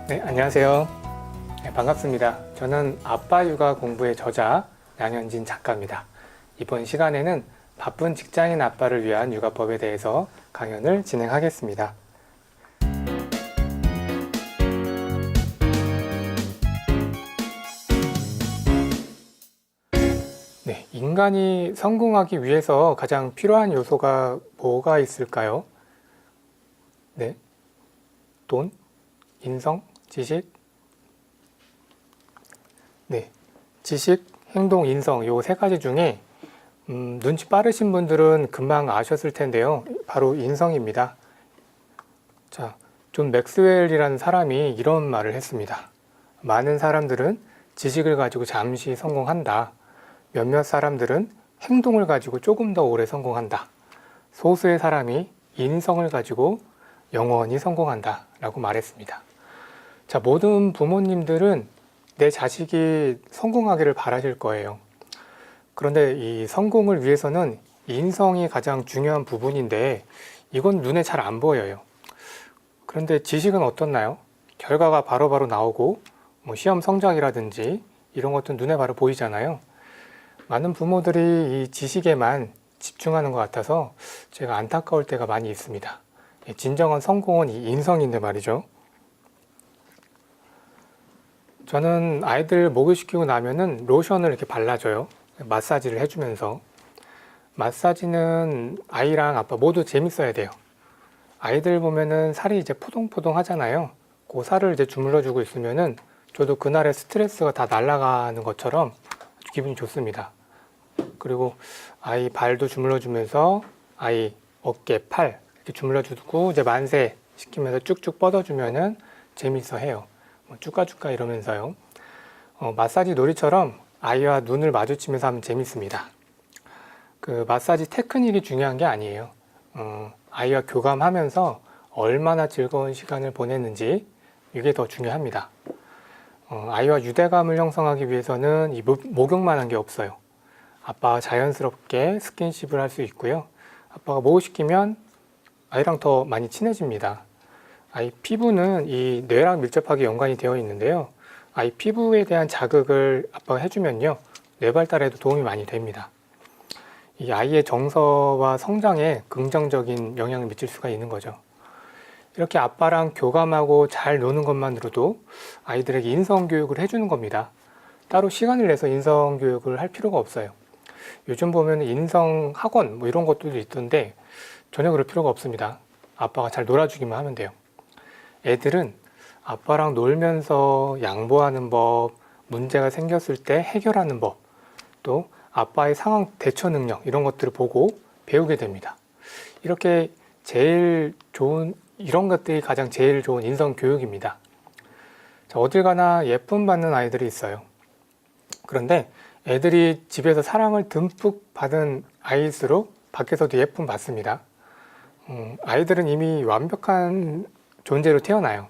네, 안녕하세요. 네, 반갑습니다. 저는 아빠 육아 공부의 저자 양현진 작가입니다. 이번 시간에는 바쁜 직장인 아빠를 위한 육아법에 대해서 강연을 진행하겠습니다. 네, 인간이 성공하기 위해서 가장 필요한 요소가 뭐가 있을까요? 네, 돈, 인성, 지식? 네, 지식, 행동, 인성 요 세 가지 중에 눈치 빠르신 분들은 금방 아셨을 텐데요. 바로 인성입니다. 자, 존 맥스웰이라는 사람이 이런 말을 했습니다. 많은 사람들은 지식을 가지고 잠시 성공한다. 몇몇 사람들은 행동을 가지고 조금 더 오래 성공한다. 소수의 사람이 인성을 가지고 영원히 성공한다 라고 말했습니다. 자, 모든 부모님들은 내 자식이 성공하기를 바라실 거예요. 그런데 이 성공을 위해서는 인성이 가장 중요한 부분인데 이건 눈에 잘 안 보여요. 그런데 지식은 어떻나요? 결과가 바로바로 나오고 시험 성적이라든지 이런 것도 눈에 바로 보이잖아요. 많은 부모들이 이 지식에만 집중하는 것 같아서 제가 안타까울 때가 많이 있습니다. 진정한 성공은 이 인성인데 말이죠. 저는 아이들 목욕시키고 나면은 로션을 이렇게 발라줘요. 마사지를 해주면서. 마사지는 아이랑 아빠 모두 재밌어야 돼요. 아이들 보면은 살이 이제 포동포동 하잖아요. 그 살을 이제 주물러주고 있으면은 저도 그날의 스트레스가 다 날아가는 것처럼 아주 기분이 좋습니다. 그리고 아이 발도 주물러주면서 아이 어깨, 팔 이렇게 주물러주고 이제 만세 시키면서 쭉쭉 뻗어주면은 재밌어 해요. 쭈까쭈까 이러면서요. 마사지 놀이처럼 아이와 눈을 마주치면서 하면 재밌습니다. 그 마사지 테크닉이 중요한 게 아니에요. 아이와 교감하면서 얼마나 즐거운 시간을 보냈는지 이게 더 중요합니다. 아이와 유대감을 형성하기 위해서는 이 목욕만 한 게 없어요. 아빠가 자연스럽게 스킨십을 할 수 있고요. 아빠가 목욕시키면 아이랑 더 많이 친해집니다. 아이 피부는 이 뇌랑 밀접하게 연관이 되어 있는데요. 아이 피부에 대한 자극을 아빠가 해주면요. 뇌 발달에도 도움이 많이 됩니다. 이 아이의 정서와 성장에 긍정적인 영향을 미칠 수가 있는 거죠. 이렇게 아빠랑 교감하고 잘 노는 것만으로도 아이들에게 인성교육을 해주는 겁니다. 따로 시간을 내서 인성교육을 할 필요가 없어요. 요즘 보면 인성학원 이런 것들도 있던데 전혀 그럴 필요가 없습니다. 아빠가 잘 놀아주기만 하면 돼요. 애들은 아빠랑 놀면서 양보하는 법, 문제가 생겼을 때 해결하는 법, 또 아빠의 상황 대처 능력 이런 것들을 보고 배우게 됩니다. 이렇게 이런 것들이 가장 제일 좋은 인성 교육입니다. 자, 어딜 가나 예쁨 받는 아이들이 있어요. 그런데 애들이 집에서 사랑을 듬뿍 받은 아이일수록 밖에서도 예쁨 받습니다. 아이들은 이미 완벽한 존재로 태어나요.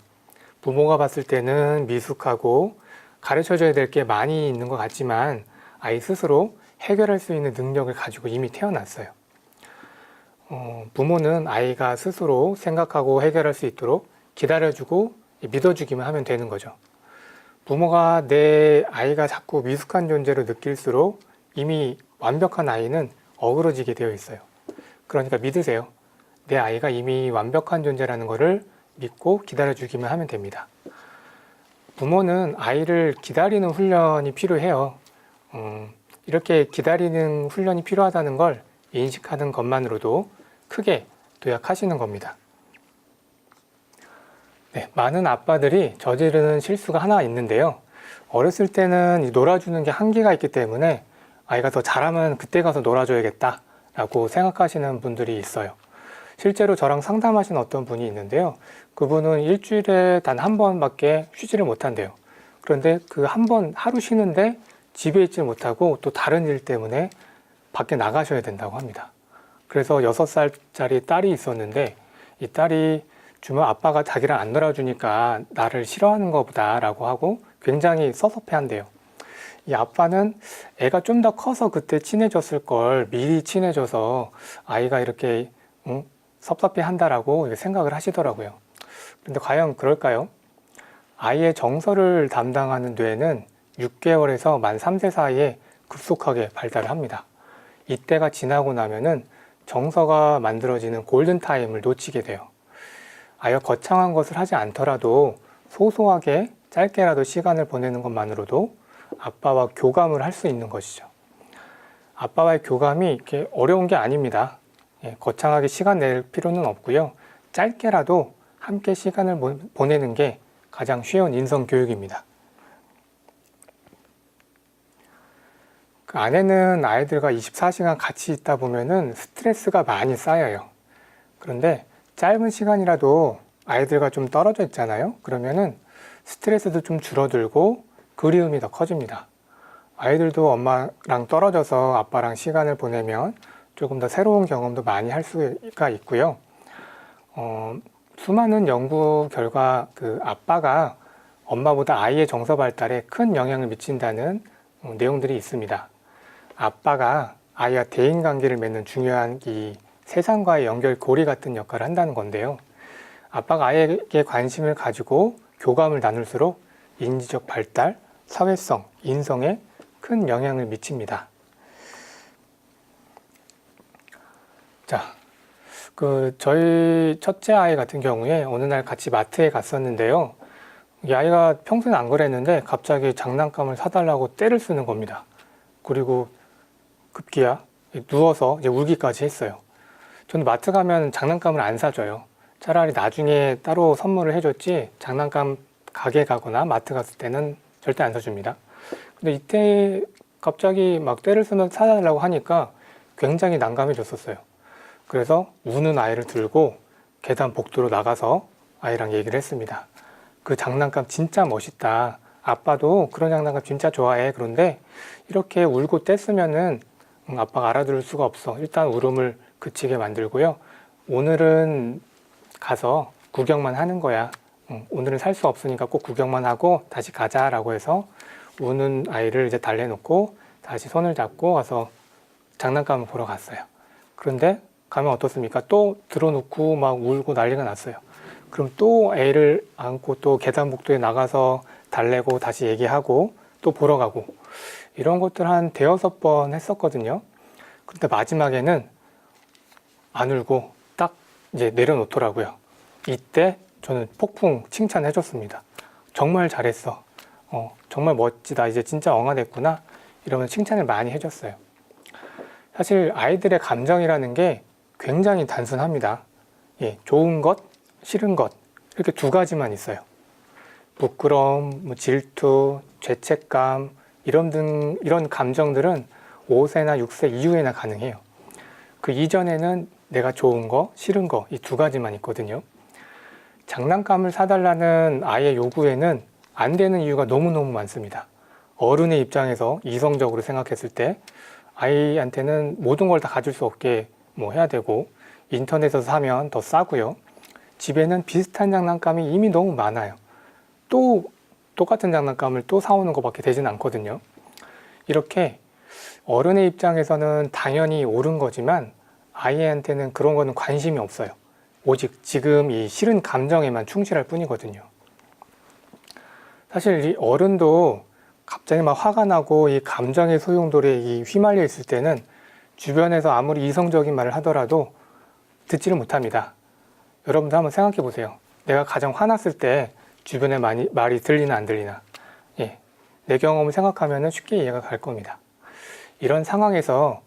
부모가 봤을 때는 미숙하고 가르쳐줘야 될 게 많이 있는 것 같지만 아이 스스로 해결할 수 있는 능력을 가지고 이미 태어났어요. 부모는 아이가 스스로 생각하고 해결할 수 있도록 기다려주고 믿어주기만 하면 되는 거죠. 부모가 내 아이가 자꾸 미숙한 존재로 느낄수록 이미 완벽한 아이는 어그러지게 되어 있어요. 그러니까 믿으세요. 내 아이가 이미 완벽한 존재라는 것을 믿고 기다려주기만 하면 됩니다. 부모는 아이를 기다리는 훈련이 필요해요. 이렇게 기다리는 훈련이 필요하다는 걸 인식하는 것만으로도 크게 도약하시는 겁니다. 네, 많은 아빠들이 저지르는 실수가 하나 있는데요. 어렸을 때는 놀아주는 게 한계가 있기 때문에 아이가 더 잘하면 그때 가서 놀아줘야겠다 라고 생각하시는 분들이 있어요. 실제로 저랑 상담하신 어떤 분이 있는데요. 그분은 일주일에 단 한 번밖에 쉬지를 못한대요. 그런데 그 한 번 하루 쉬는데 집에 있지 못하고 또 다른 일 때문에 밖에 나가셔야 된다고 합니다. 그래서 6살짜리 딸이 있었는데 이 딸이 주면 아빠가 자기를 안 놀아주니까 나를 싫어하는 것보다 라고 하고 굉장히 섭섭해한대요. 이 아빠는 애가 좀 더 커서 그때 친해졌을 걸 미리 친해져서 아이가 이렇게 섭섭해한다라고 생각을 하시더라고요. 그런데 과연 그럴까요? 아이의 정서를 담당하는 뇌는 6개월에서 만 3세 사이에 급속하게 발달을 합니다. 이때가 지나고 나면은 정서가 만들어지는 골든타임을 놓치게 돼요. 아이가 거창한 것을 하지 않더라도 소소하게 짧게라도 시간을 보내는 것만으로도 아빠와 교감을 할 수 있는 것이죠. 아빠와의 교감이 이렇게 어려운 게 아닙니다. 거창하게 시간 낼 필요는 없고요. 짧게라도 함께 시간을 보내는 게 가장 쉬운 인성교육입니다. 그 안에는 아이들과 24시간 같이 있다 보면은 스트레스가 많이 쌓여요. 그런데 짧은 시간이라도 아이들과 좀 떨어져 있잖아요. 그러면은 스트레스도 좀 줄어들고 그리움이 더 커집니다. 아이들도 엄마랑 떨어져서 아빠랑 시간을 보내면 조금 더 새로운 경험도 많이 할 수가 있고요. 수많은 연구 결과 그 아빠가 엄마보다 아이의 정서 발달에 큰 영향을 미친다는 내용들이 있습니다. 아빠가 아이와 대인관계를 맺는 중요한 이 세상과의 연결고리 같은 역할을 한다는 건데요. 아빠가 아이에게 관심을 가지고 교감을 나눌수록 인지적 발달, 사회성, 인성에 큰 영향을 미칩니다. 자, 저희 첫째 아이 같은 경우에 어느 날 같이 마트에 갔었는데요. 이 아이가 평소에는 안 그랬는데 갑자기 장난감을 사달라고 떼를 쓰는 겁니다. 그리고 급기야 누워서 이제 울기까지 했어요. 저는 마트 가면 장난감을 안 사줘요. 차라리 나중에 따로 선물을 해줬지 장난감 가게 가거나 마트 갔을 때는 절대 안 사줍니다. 근데 이때 갑자기 막 떼를 쓰면서 사달라고 하니까 굉장히 난감해졌었어요. 그래서 우는 아이를 들고 계단 복도로 나가서 아이랑 얘기를 했습니다. 그 장난감 진짜 멋있다. 아빠도 그런 장난감 진짜 좋아해. 그런데 이렇게 울고 떼쓰면은 아빠가 알아들을 수가 없어. 일단 울음을 그치게 만들고요. 오늘은 가서 구경만 하는 거야. 오늘은 살 수 없으니까 꼭 구경만 하고 다시 가자라고 해서 우는 아이를 이제 달래놓고 다시 손을 잡고 가서 장난감을 보러 갔어요. 그런데 가면 어떻습니까? 또 들어놓고 막 울고 난리가 났어요. 그럼 또 애를 안고 또 계단 복도에 나가서 달래고 다시 얘기하고 또 보러 가고 이런 것들 한 5-6번 했었거든요. 근데 마지막에는 안 울고 딱 이제 내려놓더라고요. 이때 저는 폭풍 칭찬해 줬습니다. 정말 잘했어. 정말 멋지다. 이제 진짜 엉아됐구나. 이러면 칭찬을 많이 해줬어요. 사실 아이들의 감정이라는 게 굉장히 단순합니다. 좋은 것, 싫은 것 이렇게 2가지만 있어요. 부끄러움, 질투, 죄책감 이런 감정들은 5세나 6세 이후에나 가능해요. 그 이전에는 내가 좋은 거, 싫은 거 이 2가지만 있거든요. 장난감을 사달라는 아이의 요구에는 안 되는 이유가 너무너무 많습니다. 어른의 입장에서 이성적으로 생각했을 때 아이한테는 모든 걸 다 가질 수 없게 해야 되고 인터넷에서 사면 더 싸고요. 집에는 비슷한 장난감이 이미 너무 많아요. 또 똑같은 장난감을 또 사오는 것밖에 되진 않거든요. 이렇게 어른의 입장에서는 당연히 옳은 거지만 아이한테는 그런 거는 관심이 없어요. 오직 지금 이 싫은 감정에만 충실할 뿐이거든요. 사실 이 어른도 갑자기 막 화가 나고 이 감정의 소용돌이에 휘말려 있을 때는 주변에서 아무리 이성적인 말을 하더라도 듣지를 못합니다. 여러분도 한번 생각해 보세요. 내가 가장 화났을 때 주변에 말이 들리나 안 들리나. 내 경험을 생각하면 쉽게 이해가 갈 겁니다. 이런 상황에서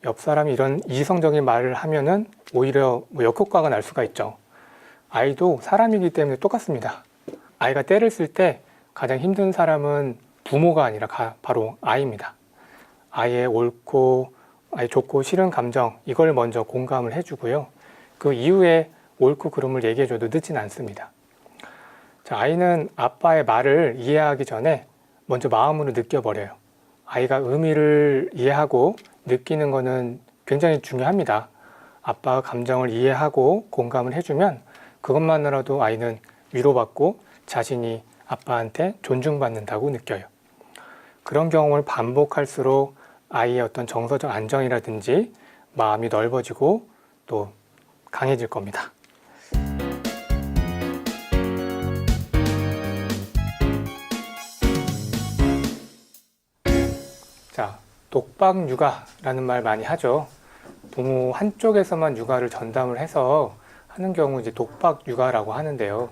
옆 사람이 이런 이성적인 말을 하면은 오히려 역효과가 날 수가 있죠. 아이도 사람이기 때문에 똑같습니다. 아이가 때를 쓸 때 가장 힘든 사람은 부모가 아니라 바로 아이입니다. 아이의 옳고 아이 좋고 싫은 감정 이걸 먼저 공감을 해주고요. 그 이후에 옳고 그름을 얘기해줘도 늦진 않습니다. 자, 아이는 아빠의 말을 이해하기 전에 먼저 마음으로 느껴버려요. 아이가 의미를 이해하고 느끼는 거는 굉장히 중요합니다. 아빠가 감정을 이해하고 공감을 해주면 그것만으로도 아이는 위로받고 자신이 아빠한테 존중받는다고 느껴요. 그런 경험을 반복할수록 아이의 어떤 정서적 안정이라든지 마음이 넓어지고 또 강해질 겁니다. 자, 독박 육아라는 말 많이 하죠. 부모 한쪽에서만 육아를 전담을 해서 하는 경우 이제 독박 육아라고 하는데요.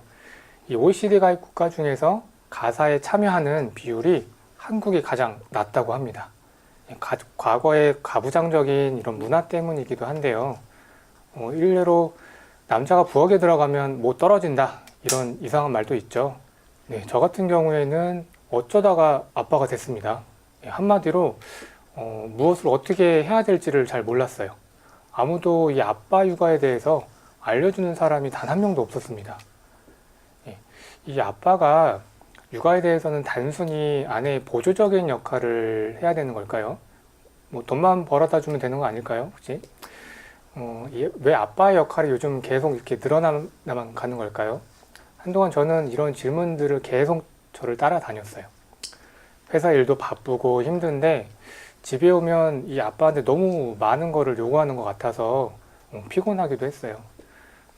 이 OECD 가입 국가 중에서 가사에 참여하는 비율이 한국이 가장 낮다고 합니다. 과거의 가부장적인 이런 문화 때문이기도 한데요. 일례로 남자가 부엌에 들어가면 못 떨어진다 이런 이상한 말도 있죠. 네, 저 같은 경우에는 어쩌다가 아빠가 됐습니다. 한마디로 무엇을 어떻게 해야 될지를 잘 몰랐어요. 아무도 이 아빠 육아에 대해서 알려주는 사람이 단 한 명도 없었습니다. 이 아빠가 육아에 대해서는 단순히 아내의 보조적인 역할을 해야 되는 걸까요? 뭐 돈만 벌어다 주면 되는 거 아닐까요? 혹시? 왜 아빠의 역할이 요즘 계속 이렇게 늘어나만 가는 걸까요? 한동안 저는 이런 질문들을 계속 저를 따라다녔어요. 회사 일도 바쁘고 힘든데 집에 오면 이 아빠한테 너무 많은 거를 요구하는 것 같아서 피곤하기도 했어요.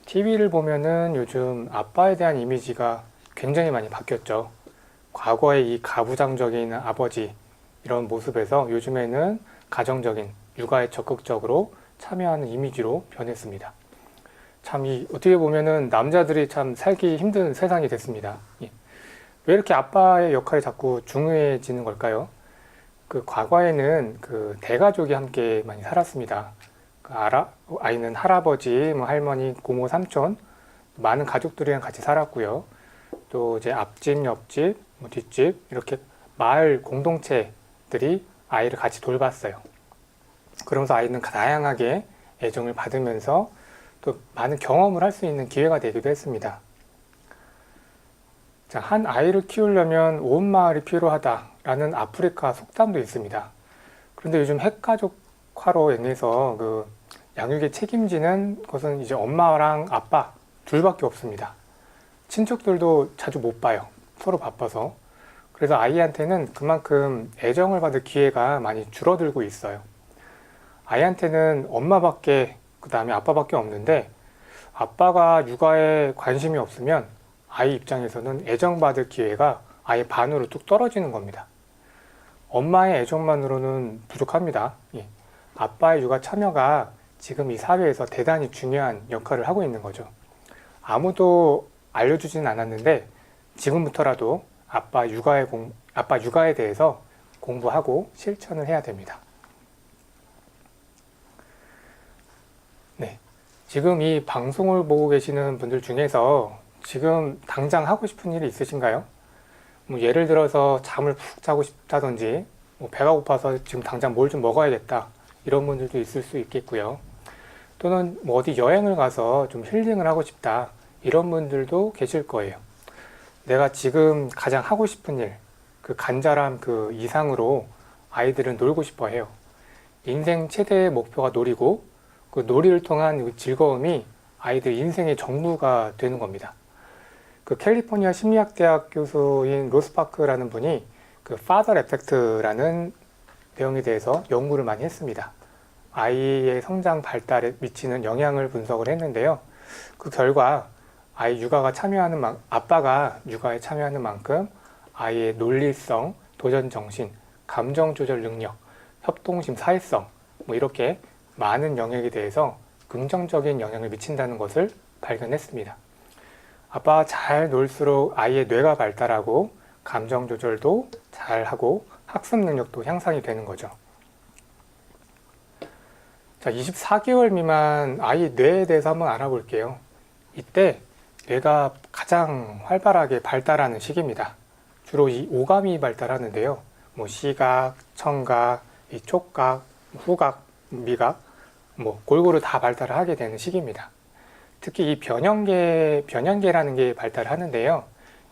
TV를 보면은 요즘 아빠에 대한 이미지가 굉장히 많이 바뀌었죠. 과거의 이 가부장적인 아버지 이런 모습에서 요즘에는 가정적인 육아에 적극적으로 참여하는 이미지로 변했습니다. 참 어떻게 보면은 남자들이 참 살기 힘든 세상이 됐습니다. 왜 이렇게 아빠의 역할이 자꾸 중요해지는 걸까요? 그 과거에는 그 대가족이 함께 많이 살았습니다. 아이는 할아버지, 할머니, 고모, 삼촌 많은 가족들이랑 같이 살았고요. 또 이제 앞집, 옆집, 뒷집 이렇게 마을 공동체들이 아이를 같이 돌봤어요. 그러면서 아이는 다양하게 애정을 받으면서 또 많은 경험을 할 수 있는 기회가 되기도 했습니다. 자, 한 아이를 키우려면 온 마을이 필요하다라는 아프리카 속담도 있습니다. 그런데 요즘 핵가족화로 인해서 그 양육에 책임지는 것은 이제 엄마랑 아빠 둘밖에 없습니다. 친척들도 자주 못 봐요. 서로 바빠서. 그래서 아이한테는 그만큼 애정을 받을 기회가 많이 줄어들고 있어요. 아이한테는 엄마밖에 그 다음에 아빠밖에 없는데 아빠가 육아에 관심이 없으면 아이 입장에서는 애정받을 기회가 아예 반으로 뚝 떨어지는 겁니다. 엄마의 애정만으로는 부족합니다. 아빠의 육아 참여가 지금 이 사회에서 대단히 중요한 역할을 하고 있는 거죠. 아무도 알려주진 않았는데 지금부터라도 아빠 육아에 대해서 공부하고 실천을 해야 됩니다. 네, 지금 이 방송을 보고 계시는 분들 중에서 지금 당장 하고 싶은 일이 있으신가요? 뭐 예를 들어서 잠을 푹 자고 싶다든지 배가 고파서 지금 당장 뭘 좀 먹어야겠다 이런 분들도 있을 수 있겠고요. 또는 뭐 어디 여행을 가서 좀 힐링을 하고 싶다 이런 분들도 계실 거예요. 내가 지금 가장 하고 싶은 일, 그 간절함 그 이상으로 아이들은 놀고 싶어 해요. 인생 최대의 목표가 놀이고 그 놀이를 통한 그 즐거움이 아이들 인생의 전부가 되는 겁니다. 그 캘리포니아 심리학대학 교수인 로스파크라는 분이 그 파더 에펙트라는 내용에 대해서 연구를 많이 했습니다. 아이의 성장 발달에 미치는 영향을 분석을 했는데요. 그 결과 아빠가 육아에 참여하는 만큼 아이의 논리성, 도전 정신, 감정 조절 능력, 협동심, 사회성 이렇게 많은 영역에 대해서 긍정적인 영향을 미친다는 것을 발견했습니다. 아빠가 잘 놀수록 아이의 뇌가 발달하고 감정 조절도 잘하고 학습 능력도 향상이 되는 거죠. 자, 24개월 미만 아이 뇌에 대해서 한번 알아볼게요. 이때 뇌가 가장 활발하게 발달하는 시기입니다. 주로 이 오감이 발달하는데요. 시각, 청각, 이 촉각, 후각, 미각 골고루 다 발달을 하게 되는 시기입니다. 특히 이 변연계라는 게 발달을 하는데요.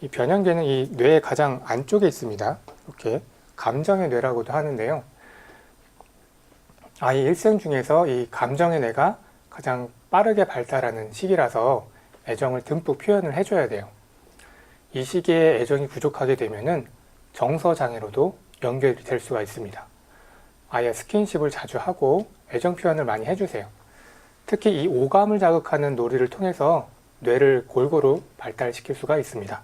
이 변연계는 이 뇌의 가장 안쪽에 있습니다. 이렇게 감정의 뇌라고도 하는데요. 아이 일생 중에서 이 감정의 뇌가 가장 빠르게 발달하는 시기라서 애정을 듬뿍 표현을 해줘야 돼요. 이 시기에 애정이 부족하게 되면은 정서장애로도 연결이 될 수가 있습니다. 아예 스킨십을 자주 하고 애정 표현을 많이 해주세요. 특히 이 오감을 자극하는 놀이를 통해서 뇌를 골고루 발달시킬 수가 있습니다.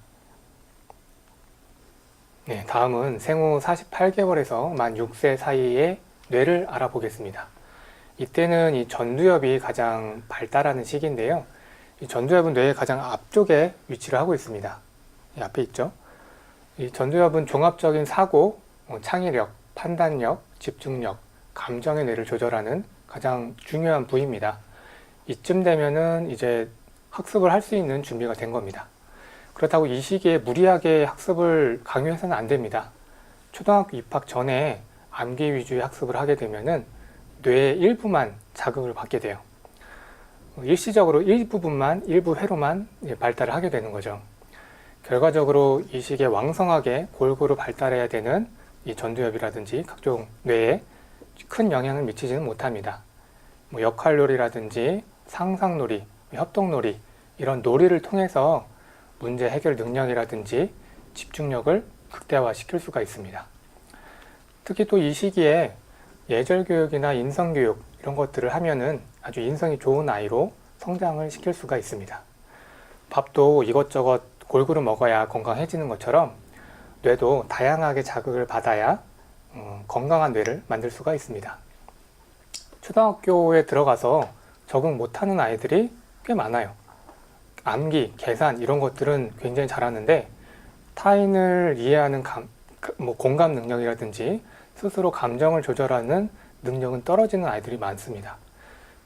네, 다음은 생후 48개월에서 만 6세 사이의 뇌를 알아보겠습니다. 이때는 이 전두엽이 가장 발달하는 시기인데요. 이 전두엽은 뇌의 가장 앞쪽에 위치를 하고 있습니다. 이 앞에 있죠. 이 전두엽은 종합적인 사고, 창의력, 판단력, 집중력, 감정의 뇌를 조절하는 가장 중요한 부위입니다. 이쯤 되면은 이제 학습을 할 수 있는 준비가 된 겁니다. 그렇다고 이 시기에 무리하게 학습을 강요해서는 안 됩니다. 초등학교 입학 전에 암기 위주의 학습을 하게 되면은 뇌의 일부만 자극을 받게 돼요. 일시적으로 일부분만, 일부 회로만 발달을 하게 되는 거죠. 결과적으로 이 시기에 왕성하게 골고루 발달해야 되는 이 전두엽이라든지 각종 뇌에 큰 영향을 미치지는 못합니다. 역할놀이라든지 상상놀이, 협동놀이 이런 놀이를 통해서 문제 해결 능력이라든지 집중력을 극대화시킬 수가 있습니다. 특히 또 이 시기에 예절교육이나 인성교육 이런 것들을 하면은 아주 인성이 좋은 아이로 성장을 시킬 수가 있습니다. 밥도 이것저것 골고루 먹어야 건강해지는 것처럼 뇌도 다양하게 자극을 받아야 건강한 뇌를 만들 수가 있습니다. 초등학교에 들어가서 적응 못하는 아이들이 꽤 많아요. 암기, 계산 이런 것들은 굉장히 잘하는데 타인을 이해하는 공감 능력이라든지 스스로 감정을 조절하는 능력은 떨어지는 아이들이 많습니다.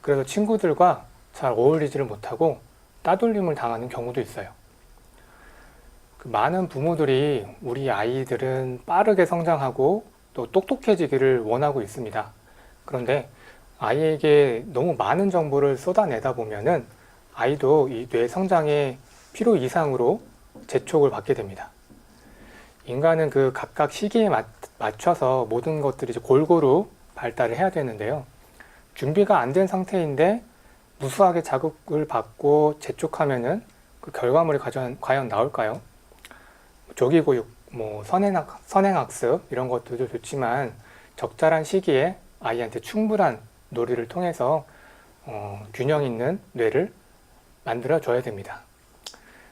그래서 친구들과 잘 어울리지를 못하고 따돌림을 당하는 경우도 있어요. 많은 부모들이 우리 아이들은 빠르게 성장하고 또 똑똑해지기를 원하고 있습니다. 그런데 아이에게 너무 많은 정보를 쏟아내다 보면은 아이도 이 뇌 성장에 필요 이상으로 재촉을 받게 됩니다. 인간은 그 각각 시기에 맞춰서 모든 것들이 이제 골고루 발달을 해야 되는데요. 준비가 안 된 상태인데 무수하게 자극을 받고 재촉하면은 그 결과물이 과연 나올까요? 조기교육, 선행학습 이런 것들도 좋지만 적절한 시기에 아이한테 충분한 놀이를 통해서 균형 있는 뇌를 만들어 줘야 됩니다.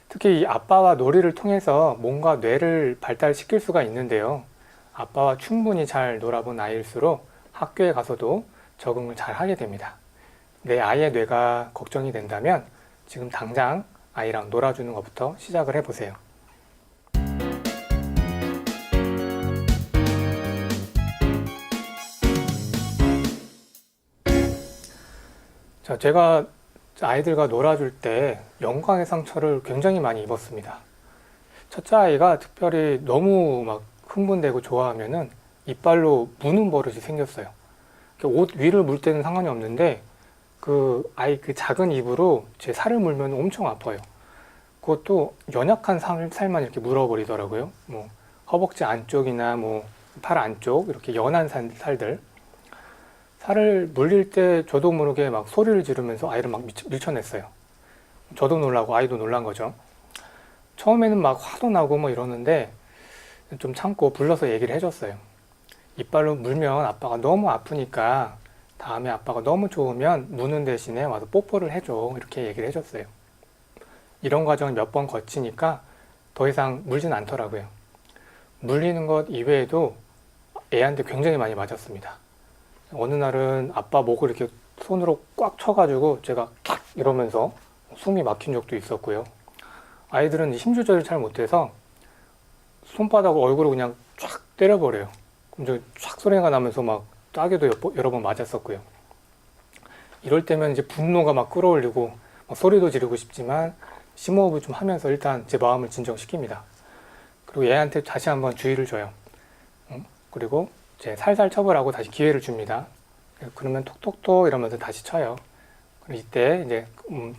특히 이 아빠와 놀이를 통해서 몸과 뇌를 발달시킬 수가 있는데요. 아빠와 충분히 잘 놀아본 아이일수록 학교에 가서도 적응을 잘 하게 됩니다. 내 아이의 뇌가 걱정이 된다면 지금 당장 아이랑 놀아주는 것부터 시작을 해보세요. 자, 제가 아이들과 놀아줄 때 영광의 상처를 굉장히 많이 입었습니다. 첫째 아이가 특별히 너무 막 흥분되고 좋아하면은 이빨로 무는 버릇이 생겼어요. 옷 위를 물 때는 상관이 없는데 그 아이 그 작은 입으로 제 살을 물면 엄청 아파요. 그것도 연약한 살만 이렇게 물어버리더라고요. 허벅지 안쪽이나 팔 안쪽 이렇게 연한 살들. 살을 물릴 때 저도 모르게 막 소리를 지르면서 아이를 막 밀쳐냈어요. 저도 놀라고 아이도 놀란 거죠. 처음에는 막 화도 나고 이러는데 좀 참고 불러서 얘기를 해줬어요. 이빨로 물면 아빠가 너무 아프니까 다음에 아빠가 너무 좋으면 무는 대신에 와서 뽀뽀를 해줘. 이렇게 얘기를 해줬어요. 이런 과정을 몇 번 거치니까 더 이상 물진 않더라고요. 물리는 것 이외에도 애한테 굉장히 많이 맞았습니다. 어느 날은 아빠 목을 이렇게 손으로 꽉 쳐가지고 제가 탁 이러면서 숨이 막힌 적도 있었고요. 아이들은 힘 조절을 잘 못해서 손바닥을 얼굴을 그냥 쫙 때려버려요. 그럼 쫙 소리가 나면서 막 따개도 여러 번 맞았었고요. 이럴 때면 이제 분노가 막 끌어올리고 막 소리도 지르고 싶지만 심호흡을 좀 하면서 일단 제 마음을 진정시킵니다. 그리고 얘한테 다시 한번 주의를 줘요. 그리고 이제 살살 쳐보라고 다시 기회를 줍니다. 그러면 톡톡톡 이러면서 다시 쳐요. 그럼 이때 이제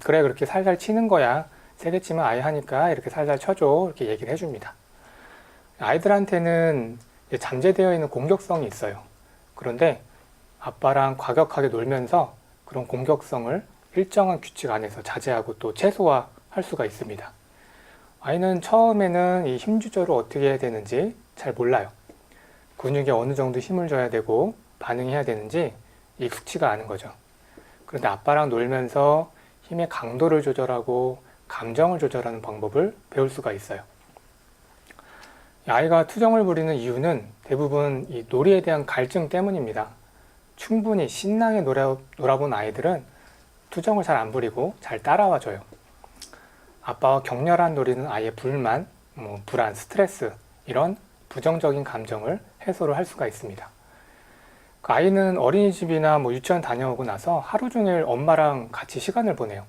그래 그렇게 살살 치는 거야. 세게 치면 아예 하니까 이렇게 살살 쳐줘. 이렇게 얘기를 해줍니다. 아이들한테는 이제 잠재되어 있는 공격성이 있어요. 그런데 아빠랑 과격하게 놀면서 그런 공격성을 일정한 규칙 안에서 자제하고 또 최소화할 수가 있습니다. 아이는 처음에는 이 힘 조절을 어떻게 해야 되는지 잘 몰라요. 근육에 어느 정도 힘을 줘야 되고 반응해야 되는지 익숙치가 않은 거죠. 그런데 아빠랑 놀면서 힘의 강도를 조절하고 감정을 조절하는 방법을 배울 수가 있어요. 아이가 투정을 부리는 이유는 대부분 이 놀이에 대한 갈증 때문입니다. 충분히 신나게 놀아본 아이들은 투정을 잘 안 부리고 잘 따라와줘요. 아빠와 격렬한 놀이는 아이의 불만, 불안, 스트레스 이런 부정적인 감정을 해소를 할 수가 있습니다. 그 아이는 어린이집이나 유치원 다녀오고 나서 하루 종일 엄마랑 같이 시간을 보내요.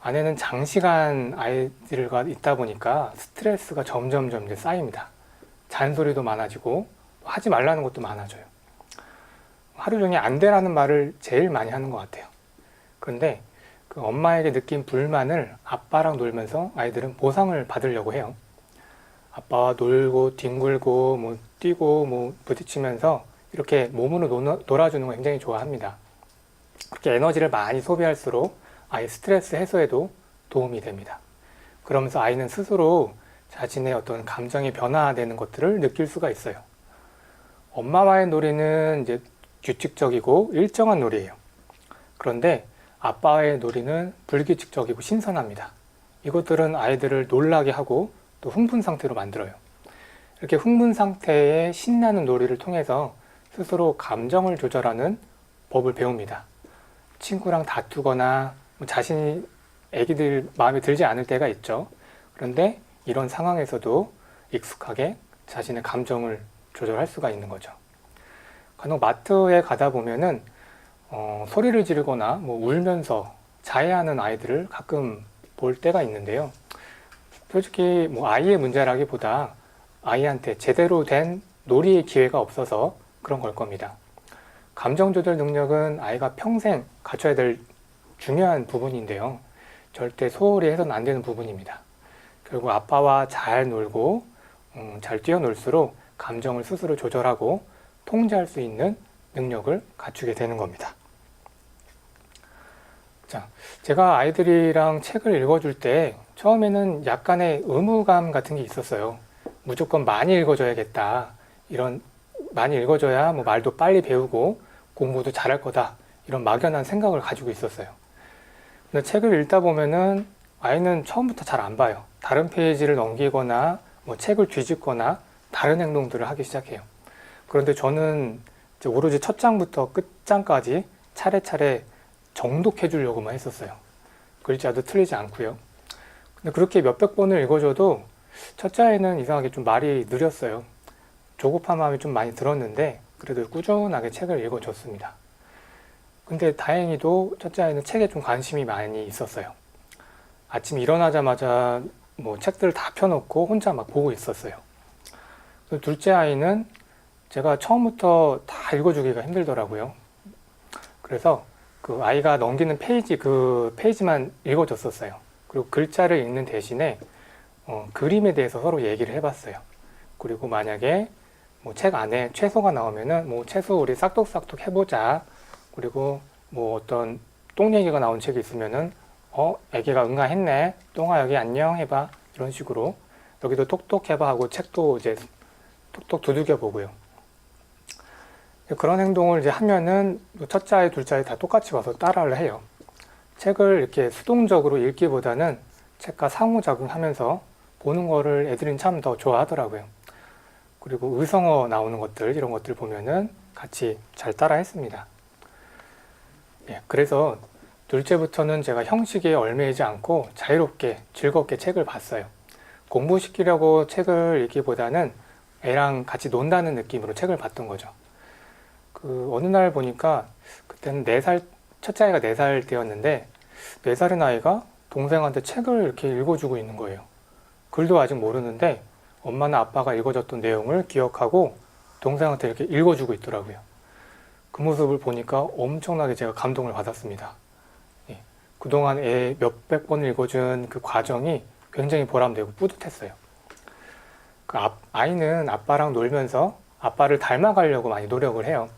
아내는 장시간 아이들과 있다 보니까 스트레스가 점점 이제 쌓입니다. 잔소리도 많아지고 하지 말라는 것도 많아져요. 하루 종일 안 되라는 말을 제일 많이 하는 것 같아요. 그런데 그 엄마에게 느낀 불만을 아빠랑 놀면서 아이들은 보상을 받으려고 해요. 아빠와 놀고 뒹굴고 뛰고 부딪히면서 이렇게 몸으로 놀아주는 걸 굉장히 좋아합니다. 그렇게 에너지를 많이 소비할수록 아이 스트레스 해소에도 도움이 됩니다. 그러면서 아이는 스스로 자신의 어떤 감정이 변화되는 것들을 느낄 수가 있어요. 엄마와의 놀이는 이제 규칙적이고 일정한 놀이예요. 그런데 아빠와의 놀이는 불규칙적이고 신선합니다. 이것들은 아이들을 놀라게 하고 또 흥분 상태로 만들어요. 이렇게 흥분 상태의 신나는 놀이를 통해서 스스로 감정을 조절하는 법을 배웁니다. 친구랑 다투거나 자신이 애기들 마음에 들지 않을 때가 있죠. 그런데 이런 상황에서도 익숙하게 자신의 감정을 조절할 수가 있는 거죠. 간혹 마트에 가다 보면은 소리를 지르거나 울면서 자해하는 아이들을 가끔 볼 때가 있는데요. 솔직히 아이의 문제라기보다 아이한테 제대로 된 놀이의 기회가 없어서 그런 걸 겁니다. 감정 조절 능력은 아이가 평생 갖춰야 될 중요한 부분인데요. 절대 소홀히 해서는 안 되는 부분입니다. 결국 아빠와 잘 놀고 잘 뛰어놀수록 감정을 스스로 조절하고 통제할 수 있는 능력을 갖추게 되는 겁니다. 자, 제가 아이들이랑 책을 읽어줄 때 처음에는 약간의 의무감 같은 게 있었어요. 무조건 많이 읽어줘야겠다. 이런 많이 읽어줘야 말도 빨리 배우고 공부도 잘할 거다. 이런 막연한 생각을 가지고 있었어요. 근데 책을 읽다 보면은 아이는 처음부터 잘 안 봐요. 다른 페이지를 넘기거나 책을 뒤집거나 다른 행동들을 하기 시작해요. 그런데 저는 이제 오로지 첫 장부터 끝장까지 차례차례 정독해 주려고만 했었어요. 글자도 틀리지 않고요. 근데 그렇게 몇백 번을 읽어줘도 첫째 아이는 이상하게 좀 말이 느렸어요. 조급한 마음이 좀 많이 들었는데 그래도 꾸준하게 책을 읽어줬습니다. 근데 다행히도 첫째 아이는 책에 좀 관심이 많이 있었어요. 아침 일어나자마자 책들을 다 펴놓고 혼자 막 보고 있었어요. 둘째 아이는 제가 처음부터 다 읽어주기가 힘들더라고요. 그래서 그 아이가 넘기는 페이지, 그 페이지만 읽어줬었어요. 그리고 글자를 읽는 대신에 그림에 대해서 서로 얘기를 해봤어요. 그리고 만약에 책 안에 채소가 나오면은 채소 우리 싹둑싹둑 해보자. 그리고 어떤 똥 얘기가 나온 책이 있으면은 애기가 응아했네. 똥아 여기 안녕 해봐. 이런 식으로 여기도 톡톡 해봐 하고 책도 이제 톡톡 두들겨 보고요. 그런 행동을 이제 하면은 첫째 아이, 둘째 아이 다 똑같이 와서 따라를 해요. 책을 이렇게 수동적으로 읽기보다는 책과 상호작용하면서 보는 거를 애들은 참 더 좋아하더라고요. 그리고 의성어 나오는 것들, 이런 것들 보면은 같이 잘 따라 했습니다. 예, 그래서 둘째부터는 제가 형식에 얽매이지 않고 자유롭게 즐겁게 책을 봤어요. 공부시키려고 책을 읽기보다는 애랑 같이 논다는 느낌으로 책을 봤던 거죠. 어느 날 보니까 그때는 4살, 첫째 아이가 4살 때였는데 4살인 아이가 동생한테 책을 이렇게 읽어주고 있는 거예요. 글도 아직 모르는데 엄마나 아빠가 읽어줬던 내용을 기억하고 동생한테 이렇게 읽어주고 있더라고요. 그 모습을 보니까 엄청나게 제가 감동을 받았습니다. 예, 그동안 애 몇백 번 읽어준 그 과정이 굉장히 보람되고 뿌듯했어요. 아이는 아빠랑 놀면서 아빠를 닮아가려고 많이 노력을 해요.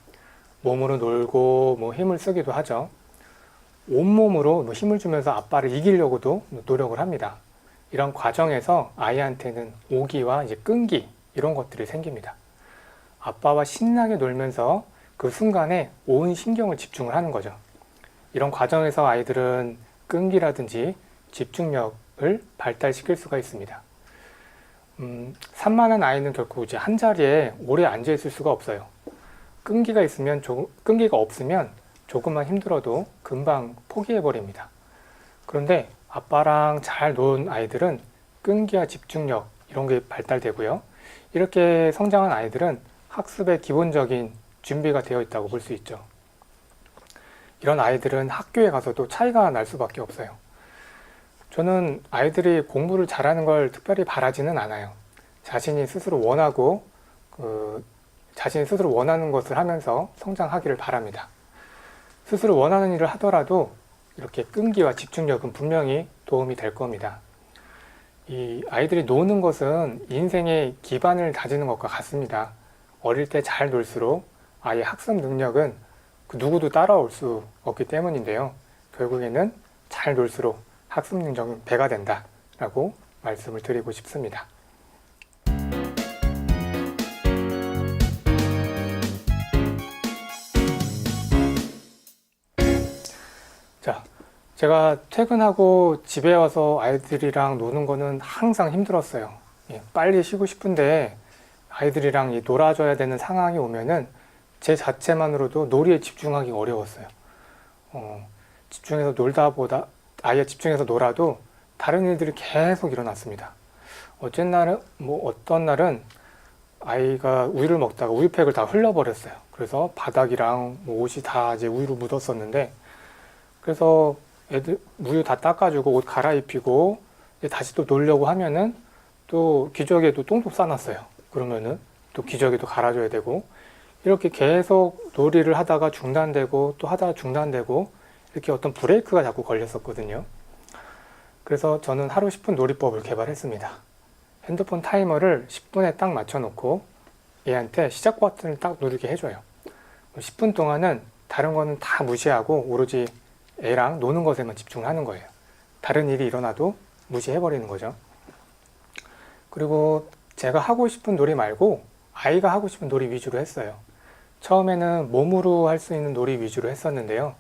몸으로 놀고 뭐 힘을 쓰기도 하죠. 온몸으로 뭐 힘을 주면서 아빠를 이기려고도 노력을 합니다. 이런 과정에서 아이한테는 오기와 이제 끈기 이런 것들이 생깁니다. 아빠와 신나게 놀면서 그 순간에 온 신경을 집중을 하는 거죠. 이런 과정에서 아이들은 끈기라든지 집중력을 발달시킬 수가 있습니다. 산만한 아이는 결코 이제 한 자리에 오래 앉아 있을 수가 없어요. 끈기가 없으면 조금만 힘들어도 금방 포기해 버립니다. 그런데 아빠랑 잘 논 아이들은 끈기와 집중력 이런 게 발달되고요. 이렇게 성장한 아이들은 학습의 기본적인 준비가 되어 있다고 볼 수 있죠. 이런 아이들은 학교에 가서도 차이가 날 수밖에 없어요. 저는 아이들이 공부를 잘하는 걸 특별히 바라지는 않아요. 자신이 스스로 원하고 자신이 스스로 원하는 것을 하면서 성장하기를 바랍니다. 스스로 원하는 일을 하더라도 이렇게 끈기와 집중력은 분명히 도움이 될 겁니다. 이 아이들이 노는 것은 인생의 기반을 다지는 것과 같습니다. 어릴 때 잘 놀수록 아이의 학습 능력은 그 누구도 따라올 수 없기 때문인데요. 결국에는 잘 놀수록 학습 능력은 배가 된다라고 말씀을 드리고 싶습니다. 자, 제가 퇴근하고 집에 와서 아이들이랑 노는 거는 항상 힘들었어요. 빨리 쉬고 싶은데 아이들이랑 놀아줘야 되는 상황이 오면은 제 자체만으로도 놀이에 집중하기 어려웠어요. 집중해서 아이가 집중해서 놀아도 다른 일들이 계속 일어났습니다. 어떤 날은 아이가 우유를 먹다가 우유팩을 다 흘려버렸어요. 그래서 바닥이랑 옷이 다 이제 우유로 묻었었는데, 그래서 애들 우유 다 닦아주고 옷 갈아입히고 다시 또 놀려고 하면은 또 기저귀에도 똥도 싸놨어요. 그러면은 또 기저귀도 갈아줘야 되고, 이렇게 계속 놀이를 하다가 중단되고 또 하다가 중단되고 이렇게 어떤 브레이크가 자꾸 걸렸었거든요. 그래서 저는 하루 10분 놀이법을 개발했습니다. 핸드폰 타이머를 10분에 딱 맞춰놓고 얘한테 시작 버튼을 딱 누르게 해줘요. 10분 동안은 다른 거는 다 무시하고 오로지 애랑 노는 것에만 집중하는 거예요. 다른 일이 일어나도 무시해버리는 거죠. 그리고 제가 하고 싶은 놀이 말고 아이가 하고 싶은 놀이 위주로 했어요. 처음에는 몸으로 할 수 있는 놀이 위주로 했었는데요.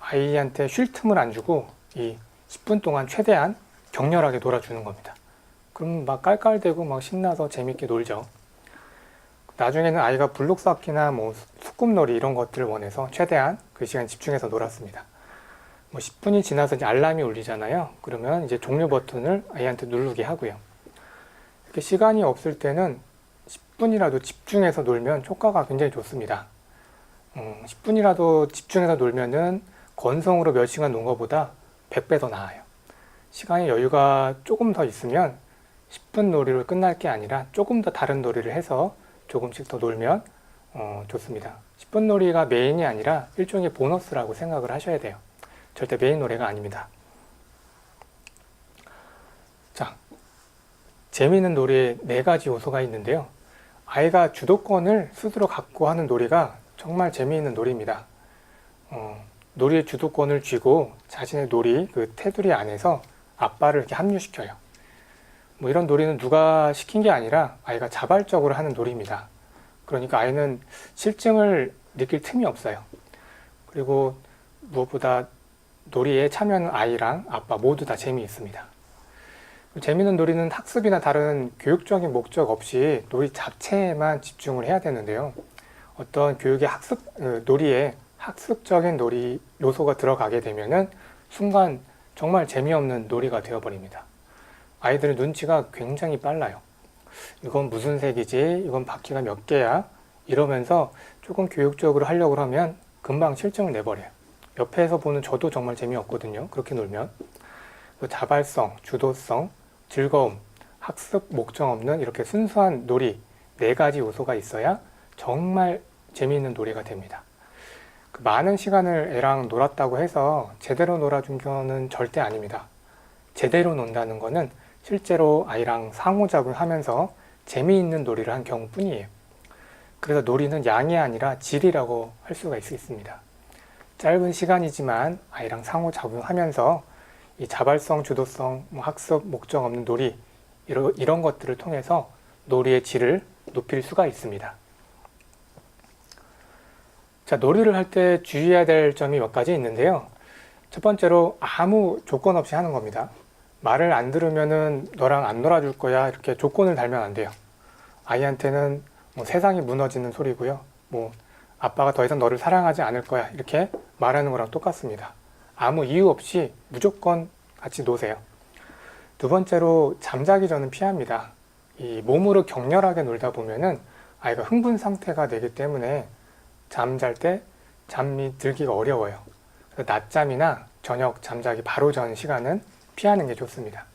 아이한테 쉴 틈을 안 주고 이 10분 동안 최대한 격렬하게 놀아주는 겁니다. 그럼 막 깔깔대고 막 신나서 재밌게 놀죠. 나중에는 아이가 블록 쌓기나 뭐 소꿉놀이 이런 것들을 원해서 최대한 그 시간 집중해서 놀았습니다. 10분이 지나서 이제 알람이 울리잖아요. 그러면 이제 종료 버튼을 아이한테 누르게 하고요. 이렇게 시간이 없을 때는 10분이라도 집중해서 놀면 효과가 굉장히 좋습니다. 10분이라도 집중해서 놀면은 건성으로 몇 시간 논 것보다 100배 더 나아요. 시간의 여유가 조금 더 있으면 10분 놀이로 끝날 게 아니라 조금 더 다른 놀이를 해서 조금씩 더 놀면 좋습니다. 10분 놀이가 메인이 아니라 일종의 보너스라고 생각을 하셔야 돼요. 절대 메인 놀이가 아닙니다. 자, 재미있는 놀이에 4가지 요소가 있는데요. 아이가 주도권을 스스로 갖고 하는 놀이가 정말 재미있는 놀이입니다. 놀이의 주도권을 쥐고 자신의 놀이, 그 테두리 안에서 아빠를 이렇게 합류시켜요. 이런 놀이는 누가 시킨 게 아니라 아이가 자발적으로 하는 놀이입니다. 그러니까 아이는 실증을 느낄 틈이 없어요. 그리고 무엇보다 놀이에 참여하는 아이랑 아빠 모두 다 재미있습니다. 재미있는 놀이는 학습이나 다른 교육적인 목적 없이 놀이 자체에만 집중을 해야 되는데요. 어떤 교육의 놀이에 학습적인 놀이 요소가 들어가게 되면은 순간 정말 재미없는 놀이가 되어버립니다. 아이들의 눈치가 굉장히 빨라요. 이건 무슨 색이지? 이건 바퀴가 몇 개야? 이러면서 조금 교육적으로 하려고 하면 금방 실증을 내버려요. 옆에서 보는 저도 정말 재미없거든요. 그렇게 놀면. 자발성, 주도성, 즐거움, 학습 목적 없는 이렇게 순수한 놀이 4가지 요소가 있어야 정말 재미있는 놀이가 됩니다. 그 많은 시간을 애랑 놀았다고 해서 제대로 놀아준 거는 절대 아닙니다. 제대로 논다는 거는 실제로 아이랑 상호작용하면서 재미있는 놀이를 한 경우뿐이에요. 그래서 놀이는 양이 아니라 질이라고 할 수가 있습니다. 짧은 시간이지만 아이랑 상호작용하면서 이 자발성, 주도성, 학습, 목적 없는 놀이 이런 것들을 통해서 놀이의 질을 높일 수가 있습니다. 자, 놀이를 할 때 주의해야 될 점이 몇 가지 있는데요. 첫 번째로 아무 조건 없이 하는 겁니다. 말을 안 들으면은 너랑 안 놀아줄 거야 이렇게 조건을 달면 안 돼요. 아이한테는 세상이 무너지는 소리고요. 아빠가 더 이상 너를 사랑하지 않을 거야 이렇게 말하는 거랑 똑같습니다. 아무 이유 없이 무조건 같이 노세요. 두 번째로 잠자기 전은 피합니다. 이 몸으로 격렬하게 놀다 보면은 아이가 흥분 상태가 되기 때문에 잠잘 때 잠이 들기가 어려워요. 낮잠이나 저녁 잠자기 바로 전 시간은 피하는 게 좋습니다.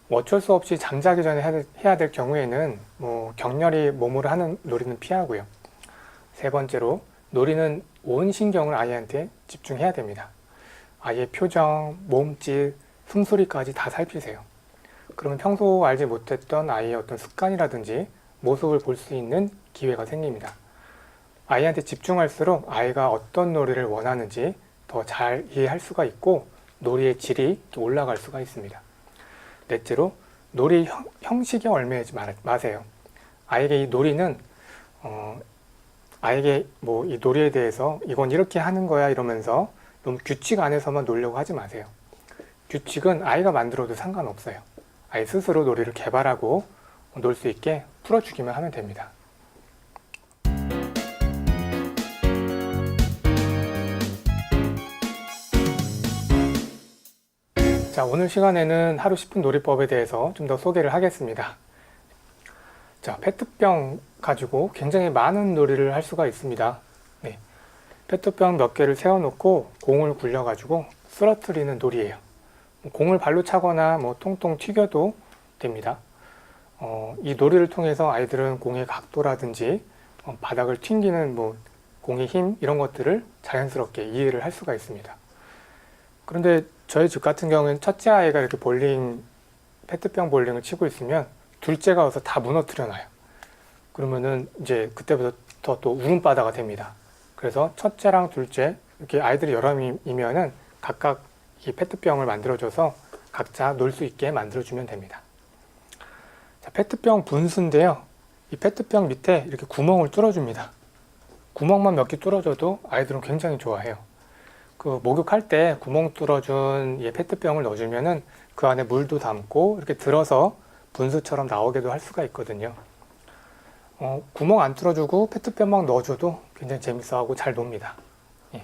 어쩔 수 없이 잠자기 전에 해야 될 경우에는 격렬히 몸으로 하는 놀이는 피하고요. 세 번째로 놀이는 온 신경을 아이한테 집중해야 됩니다. 아이의 표정, 몸짓, 숨소리까지 다 살피세요. 그러면 평소 알지 못했던 아이의 어떤 습관이라든지 모습을 볼 수 있는 기회가 생깁니다. 아이한테 집중할수록 아이가 어떤 놀이를 원하는지 더 잘 이해할 수가 있고 놀이의 질이 올라갈 수가 있습니다. 넷째로 놀이 형식에 얽매이지 마세요. 아이에게 이 놀이는 아이에게 이 놀이에 대해서 이건 이렇게 하는 거야 이러면서 너무 규칙 안에서만 놀려고 하지 마세요. 규칙은 아이가 만들어도 상관없어요. 아이 스스로 놀이를 개발하고 놀 수 있게 풀어주기만 하면 됩니다. 자, 오늘 시간에는 하루 10분 놀이법에 대해서 좀 더 소개를 하겠습니다. 자, 페트병 가지고 굉장히 많은 놀이를 할 수가 있습니다. 네, 페트병 몇 개를 세워놓고 공을 굴려가지고 쓰러뜨리는 놀이예요. 공을 발로 차거나 통통 튀겨도 됩니다. 이 놀이를 통해서 아이들은 공의 각도라든지 바닥을 튕기는 공의 힘 이런 것들을 자연스럽게 이해를 할 수가 있습니다. 그런데 저희 집 같은 경우는 첫째 아이가 이렇게 페트병 볼링을 치고 있으면 둘째가 와서 다 무너뜨려 놔요. 그러면은 이제 그때부터 또 울음바다가 됩니다. 그래서 첫째랑 둘째 이렇게 아이들이 여러 명이면은 각각 이 페트병을 만들어줘서 각자 놀 수 있게 만들어주면 됩니다. 자, 페트병 분수인데요. 이 페트병 밑에 이렇게 구멍을 뚫어줍니다. 구멍만 몇 개 뚫어줘도 아이들은 굉장히 좋아해요. 그 목욕할 때 구멍 뚫어준 이 페트병을 넣어주면은 그 안에 물도 담고 이렇게 들어서 분수처럼 나오게도 할 수가 있거든요. 구멍 안 뚫어주고 페트병만 넣어줘도 굉장히 재밌어하고 잘 놉니다. 예.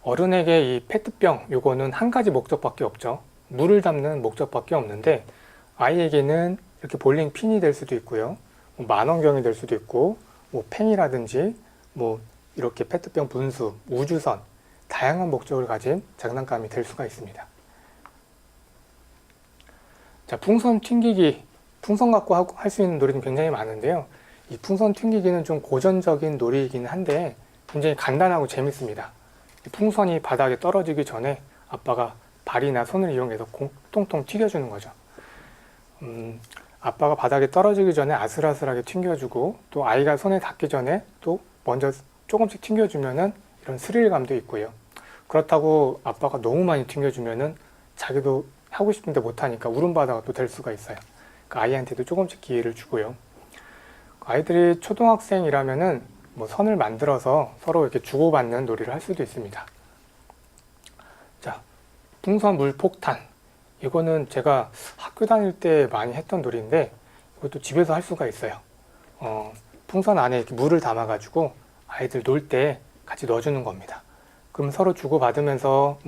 어른에게 이 페트병 요거는 한 가지 목적밖에 없죠. 물을 담는 목적밖에 없는데 아이에게는 이렇게 볼링 핀이 될 수도 있고요. 만원경이 될 수도 있고 펜이라든지 이렇게 페트병 분수, 우주선 다양한 목적을 가진 장난감이 될 수가 있습니다. 자, 풍선 튕기기, 풍선 갖고 할 수 있는 놀이는 굉장히 많은데요. 이 풍선 튕기기는 좀 고전적인 놀이이긴 한데 굉장히 간단하고 재밌습니다. 이 풍선이 바닥에 떨어지기 전에 아빠가 발이나 손을 이용해서 통통 튀겨주는 거죠. 아빠가 바닥에 떨어지기 전에 아슬아슬하게 튕겨주고 또 아이가 손에 닿기 전에 또 먼저 조금씩 튕겨주면은 이런 스릴감도 있고요. 그렇다고 아빠가 너무 많이 튕겨주면은 자기도 하고 싶은데 못하니까 울음바다가 또 될 수가 있어요. 그러니까 아이한테도 조금씩 기회를 주고요. 아이들이 초등학생이라면은 선을 만들어서 서로 이렇게 주고받는 놀이를 할 수도 있습니다. 자, 풍선 물폭탄. 이거는 제가 학교 다닐 때 많이 했던 놀이인데 이것도 집에서 할 수가 있어요. 풍선 안에 이렇게 물을 담아가지고 아이들 놀 때 같이 넣어주는 겁니다. 그럼 서로 주고받으면서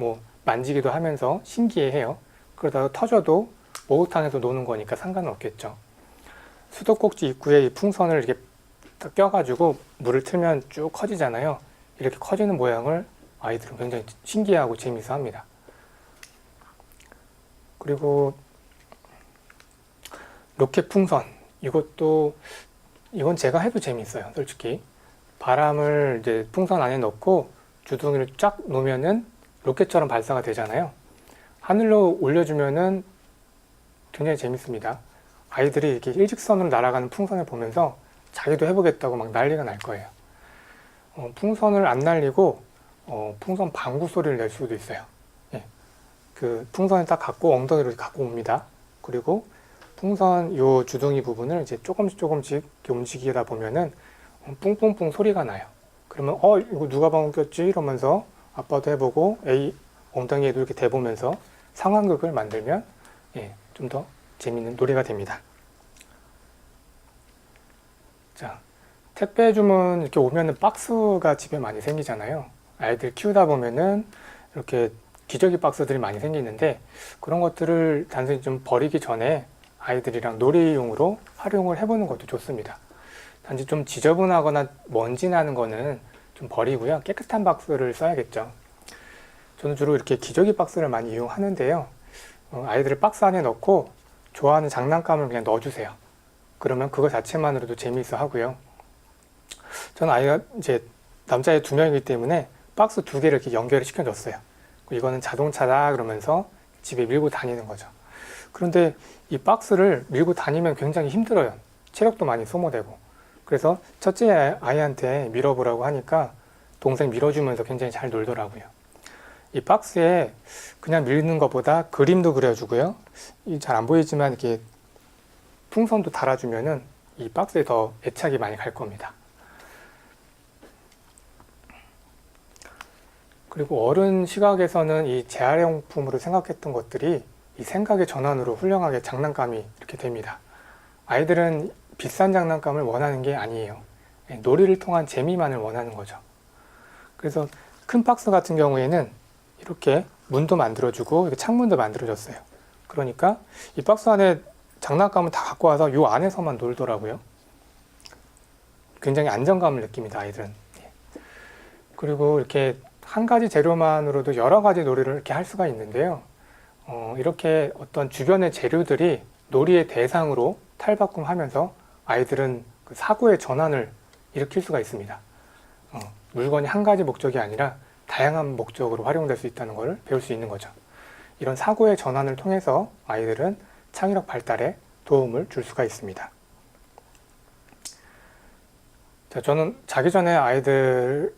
만지기도 하면서 신기해해요. 그러다가 터져도 목욕탕에서 노는 거니까 상관은 없겠죠. 수도꼭지 입구에 이 풍선을 이렇게 딱 껴가지고 물을 틀면 쭉 커지잖아요. 이렇게 커지는 모양을 아이들은 굉장히 신기해하고 재미있어 합니다. 그리고 로켓 풍선, 이것도 이건 제가 해도 재밌어요, 솔직히. 바람을 이제 풍선 안에 넣고 주둥이를 쫙 놓으면은 로켓처럼 발사가 되잖아요. 하늘로 올려주면은 굉장히 재밌습니다. 아이들이 이렇게 일직선으로 날아가는 풍선을 보면서 자기도 해보겠다고 막 난리가 날 거예요. 풍선을 안 날리고 풍선 방구 소리를 낼 수도 있어요. 예. 그 풍선을 딱 갖고 엉덩이로 갖고 옵니다. 그리고 풍선 요 주둥이 부분을 이제 조금씩 이렇게 움직이다 보면은 뿡뿡뿡 소리가 나요. 그러면 이거 누가 방구 꼈지? 이러면서 아빠도 해보고 엉덩이에도 이렇게 대보면서 상황극을 만들면 좀 더 재밌는 놀이가 됩니다. 자, 택배 주문 이렇게 오면은 박스가 집에 많이 생기잖아요. 아이들 키우다 보면은 이렇게 기저귀 박스들이 많이 생기는데 그런 것들을 단순히 좀 버리기 전에 아이들이랑 놀이용으로 활용을 해보는 것도 좋습니다. 단지 좀 지저분하거나 먼지 나는 거는 좀 버리고요. 깨끗한 박스를 써야겠죠. 저는 주로 이렇게 기저귀 박스를 많이 이용하는데요. 아이들을 박스 안에 넣고 좋아하는 장난감을 그냥 넣어주세요. 그러면 그거 자체만으로도 재미있어 하고요. 저는 아이가 이제 남자애 2명이기 때문에 박스 2개를 이렇게 연결을 시켜줬어요. 이거는 자동차다 그러면서 집에 밀고 다니는 거죠. 그런데 이 박스를 밀고 다니면 굉장히 힘들어요. 체력도 많이 소모되고. 그래서 첫째 아이한테 밀어보라고 하니까 동생 밀어주면서 굉장히 잘 놀더라고요. 이 박스에 그냥 밀는 것보다 그림도 그려주고요. 잘 안 보이지만 이렇게 풍선도 달아주면은 이 박스에 더 애착이 많이 갈 겁니다. 그리고 어른 시각에서는 이 재활용품으로 생각했던 것들이 이 생각의 전환으로 훌륭하게 장난감이 이렇게 됩니다. 아이들은 비싼 장난감을 원하는 게 아니에요. 놀이를 통한 재미만을 원하는 거죠. 그래서 큰 박스 같은 경우에는 이렇게 문도 만들어주고 이렇게 창문도 만들어줬어요. 그러니까 이 박스 안에 장난감을 다 갖고 와서 이 안에서만 놀더라고요. 굉장히 안정감을 느낍니다, 아이들은. 그리고 이렇게 한 가지 재료만으로도 여러 가지 놀이를 이렇게 할 수가 있는데요. 이렇게 어떤 주변의 재료들이 놀이의 대상으로 탈바꿈하면서 아이들은 그 사고의 전환을 일으킬 수가 있습니다. 물건이 한 가지 목적이 아니라 다양한 목적으로 활용될 수 있다는 것을 배울 수 있는 거죠. 이런 사고의 전환을 통해서 아이들은 창의력 발달에 도움을 줄 수가 있습니다. 자, 저는 자기 전에 아이들을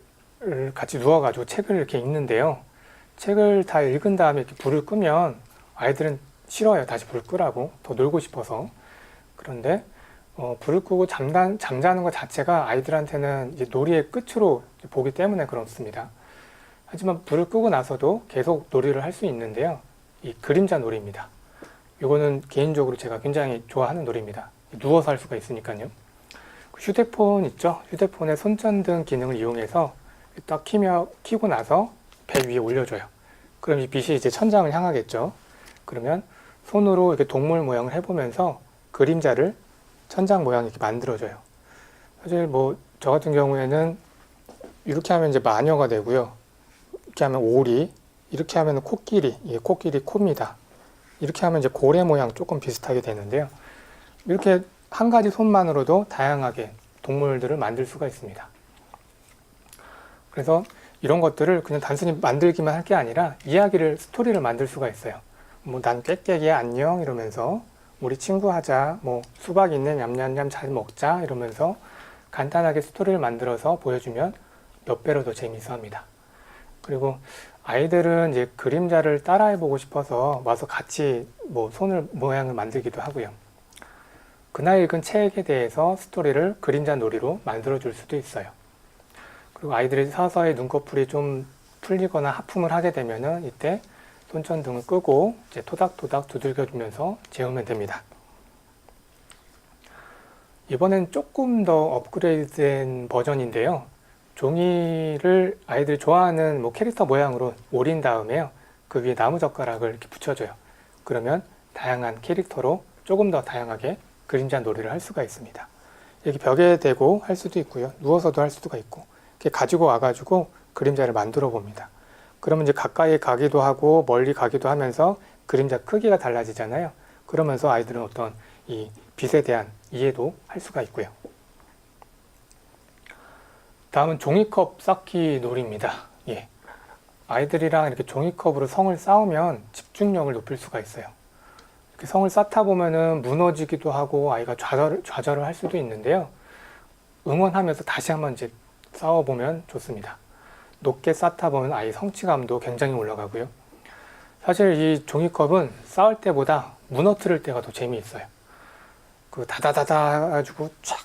같이 누워가지고 책을 이렇게 읽는데요. 책을 다 읽은 다음에 이렇게 불을 끄면 아이들은 싫어요. 다시 불 끄라고. 더 놀고 싶어서. 그런데 불을 끄고 잠자는 것 자체가 아이들한테는 이제 놀이의 끝으로 보기 때문에 그렇습니다. 하지만 불을 끄고 나서도 계속 놀이를 할 수 있는데요. 이 그림자 놀이입니다. 이거는 개인적으로 제가 굉장히 좋아하는 놀이입니다. 누워서 할 수가 있으니까요. 휴대폰 있죠? 휴대폰의 손전등 기능을 이용해서 딱 키고 나서 배 위에 올려줘요. 그럼 이 빛이 이제 천장을 향하겠죠. 그러면 손으로 이렇게 동물 모양을 해보면서 그림자를 천장 모양 이렇게 만들어줘요. 사실 뭐 저 같은 경우에는 이렇게 하면 이제 마녀가 되고요. 이렇게 하면 오리, 이렇게 하면 코끼리, 이게 코끼리 코입니다. 이렇게 하면 이제 고래 모양 조금 비슷하게 되는데요. 이렇게 한 가지 손만으로도 다양하게 동물들을 만들 수가 있습니다. 그래서 이런 것들을 그냥 단순히 만들기만 할 게 아니라 스토리를 만들 수가 있어요. 뭐 난 꾀꾀기야 안녕 이러면서 우리 친구 하자, 뭐 수박 있네 냠냠냠 잘 먹자 이러면서 간단하게 스토리를 만들어서 보여주면 몇 배로 더 재미있어 합니다. 그리고 아이들은 이제 그림자를 따라해보고 싶어서 와서 같이 뭐 손을 모양을 만들기도 하고요. 그날 읽은 책에 대해서 스토리를 그림자 놀이로 만들어줄 수도 있어요. 그리고 아이들이 서서히 눈꺼풀이 좀 풀리거나 하품을 하게 되면은 이때 손전등을 끄고 이제 토닥토닥 두들겨주면서 재우면 됩니다. 이번엔 조금 더 업그레이드된 버전인데요. 종이를 아이들이 좋아하는 뭐 캐릭터 모양으로 오린 다음에요. 그 위에 나무젓가락을 이렇게 붙여줘요. 그러면 다양한 캐릭터로 조금 더 다양하게 그림자 놀이를 할 수가 있습니다. 이렇게 벽에 대고 할 수도 있고요. 누워서도 할 수가 있고 이렇게 가지고 와가지고 그림자를 만들어 봅니다. 그러면 이제 가까이 가기도 하고 멀리 가기도 하면서 그림자 크기가 달라지잖아요. 그러면서 아이들은 어떤 이 빛에 대한 이해도 할 수가 있고요. 다음은 종이컵 쌓기 놀이입니다. 예. 아이들이랑 이렇게 종이컵으로 성을 쌓으면 집중력을 높일 수가 있어요. 이렇게 성을 쌓다 보면은 무너지기도 하고 아이가 좌절을 할 수도 있는데요. 응원하면서 다시 한번 이제 쌓아보면 좋습니다. 높게 쌓다 보면 아이 성취감도 굉장히 올라가고요. 사실 이 종이컵은 쌓을 때보다 무너뜨릴 때가 더 재미있어요. 그 다다다다 해가지고 촥